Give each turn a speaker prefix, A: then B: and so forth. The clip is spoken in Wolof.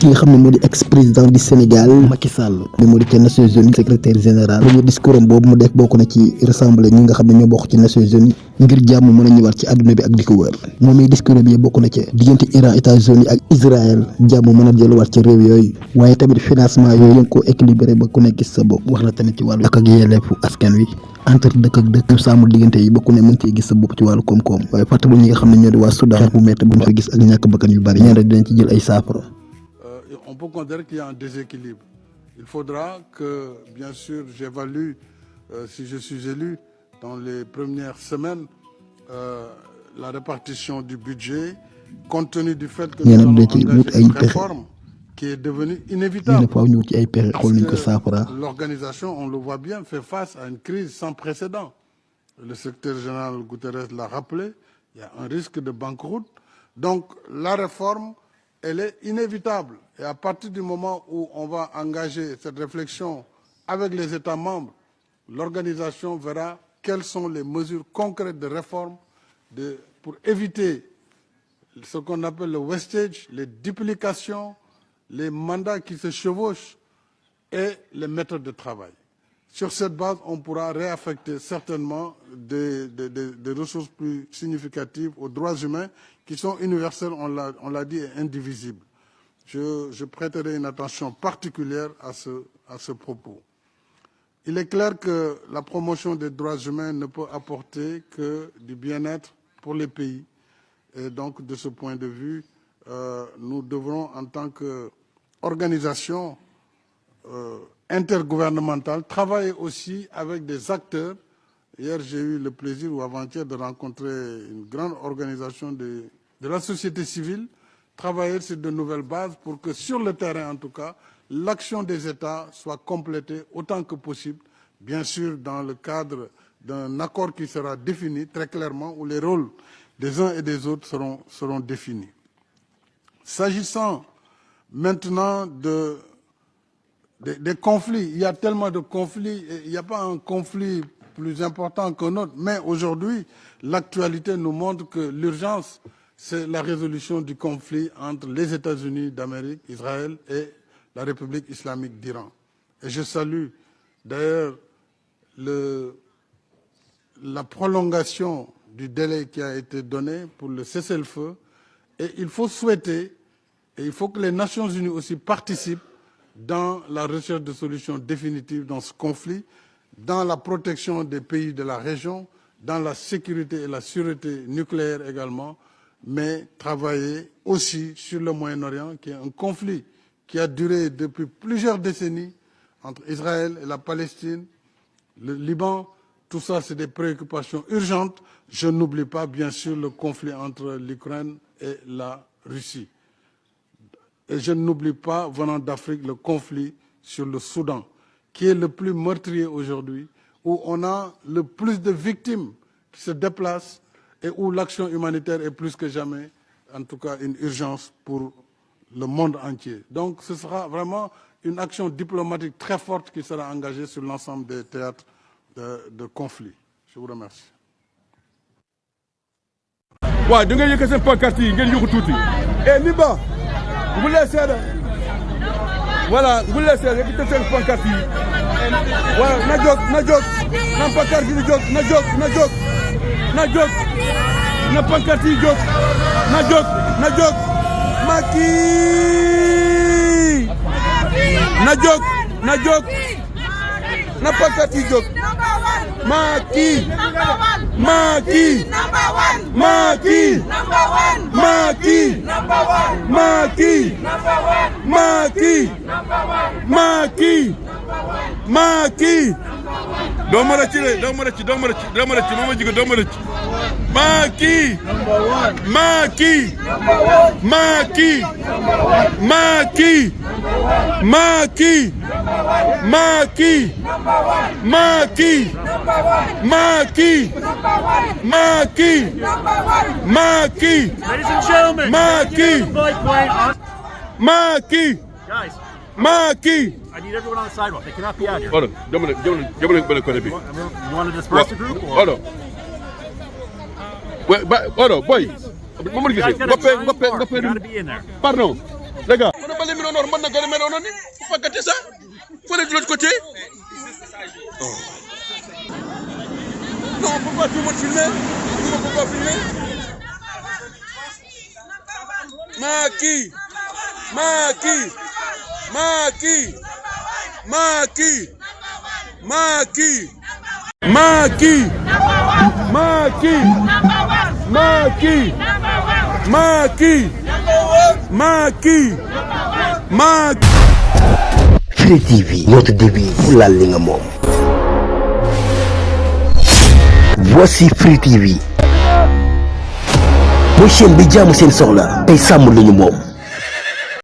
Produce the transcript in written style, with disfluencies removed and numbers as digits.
A: ki nga xam ne moo di ex président du Sénégal Macky Sall bi moo di ca Nations Unies secrétaire général premier discours am boobu mu def bokk na ci rassembler ñi nga xam ne ñoo bokk ci Nations Unies ngir jàmm mën a ñëwaat ci àdduna bi ak di ko wër moom i discours bi bokk na ca diggante Iran États-Unis ak Israël jàmm mën a delluwaat ci réew yooyu waaye tamit financement yooyu yëngi ko équilibré ba ku nekk gis sa bopp wax na tamit ci wàllu ak yelleefu askan wi entre dëkk ak dëkk sàmm diggante yi bokku ne mën cee gis sa bopp ci wàllu koom-koom waaye fàttali ñi nga xam ne ñoo di waa Soudan xeex bu métti bu ñu fa gis ak ñàkk bakkan yu bari ñeen rek dinañ ci jël ay saafara.
B: On peut considérer qu'il y a un déséquilibre. Il faudra que, bien sûr, j'évalue, si je suis élu, dans les premières semaines, la répartition du budget, compte tenu du fait que nous allons engager une réforme qui est devenue inévitable. Parce que l'organisation, on le voit bien, fait face à une crise sans précédent. Le secrétaire général Guterres l'a rappelé, il y a un risque de banqueroute. Donc, la réforme, elle est inévitable. Et à partir du moment où on va engager cette réflexion avec les États membres, l'organisation verra quelles sont les mesures concrètes de réforme pour éviter ce qu'on appelle le wastage, les duplications, les mandats qui se chevauchent et les méthodes de travail. Sur cette base, on pourra réaffecter certainement des ressources plus significatives aux droits humains qui sont universels, on l'a dit, et indivisibles. Je prêterai une attention particulière à ce propos. Il est clair que la promotion des droits humains ne peut apporter que du bien-être pour les pays. Et donc, de ce point de vue, nous devrons, en tant qu'organisation intergouvernementale, travailler aussi avec des acteurs. Hier, j'ai eu le plaisir, ou avant-hier, de rencontrer une grande organisation de la société civile, travailler sur de nouvelles bases pour que, sur le terrain en tout cas, l'action des États soit complétée autant que possible, bien sûr dans le cadre d'un accord qui sera défini très clairement, où les rôles des uns et des autres seront définis. S'agissant maintenant des conflits, il y a tellement de conflits, il n'y a pas un conflit plus important qu'un autre, mais aujourd'hui, l'actualité nous montre que l'urgence, c'est la résolution du conflit entre les États-Unis d'Amérique, Israël et la République islamique d'Iran. Et je salue d'ailleurs la prolongation du délai qui a été donné pour le cessez-le-feu. Et il faut souhaiter, et il faut que les Nations Unies aussi participent dans la recherche de solutions définitives dans ce conflit, dans la protection des pays de la région, dans la sécurité et la sûreté nucléaire également, mais travailler aussi sur le Moyen-Orient, qui est un conflit qui a duré depuis plusieurs décennies entre Israël et la Palestine, le Liban. Tout ça, c'est des préoccupations urgentes. Je n'oublie pas, bien sûr, le conflit entre l'Ukraine et la Russie. Et je n'oublie pas, venant d'Afrique, le conflit sur le Soudan, qui est le plus meurtrier aujourd'hui, où on a le plus de victimes qui se déplacent et où l'action humanitaire est plus que jamais, en tout cas, une urgence pour le monde entier. Donc, ce sera vraiment une action diplomatique très forte qui sera engagée sur l'ensemble des théâtres de conflit. Je vous remercie.
C: waaw da ngay yëkkat seen pancarte yi ngeen yëngu tuuti ni ba bu lee seeda voilà bu lee seeda yëkkat seen pancarte yi voilà na jóg na pancarte yi jóg na jóg na pancarte yi jóg na jóg Macky na jóg na pancarte yi jóg Macky doo ma rëcc mama jigo doo ma rëcc Macky
D: Ladies and gentlemen, guys, I need everyone on the sidewalk. They cannot be out here.
C: Hold on,
D: You want to disperse the group? Or?
C: Hold on. Wait, hold on, boy.
D: You guys gotta be in there.
C: Pardon. Les gars, on a pas les millions d'or, on a pas les millions d'or, faut pas gâter ça. Faut aller de l'autre côté. Oh. Non, on peut pas tout le monde filmer. On peut pas filmer. Maki.
E: Free TV, notre débit pour la ligne moom. Voici Free TV. mooy chaîne bi jaamu seen soxla tey sàmm lu ñu moom.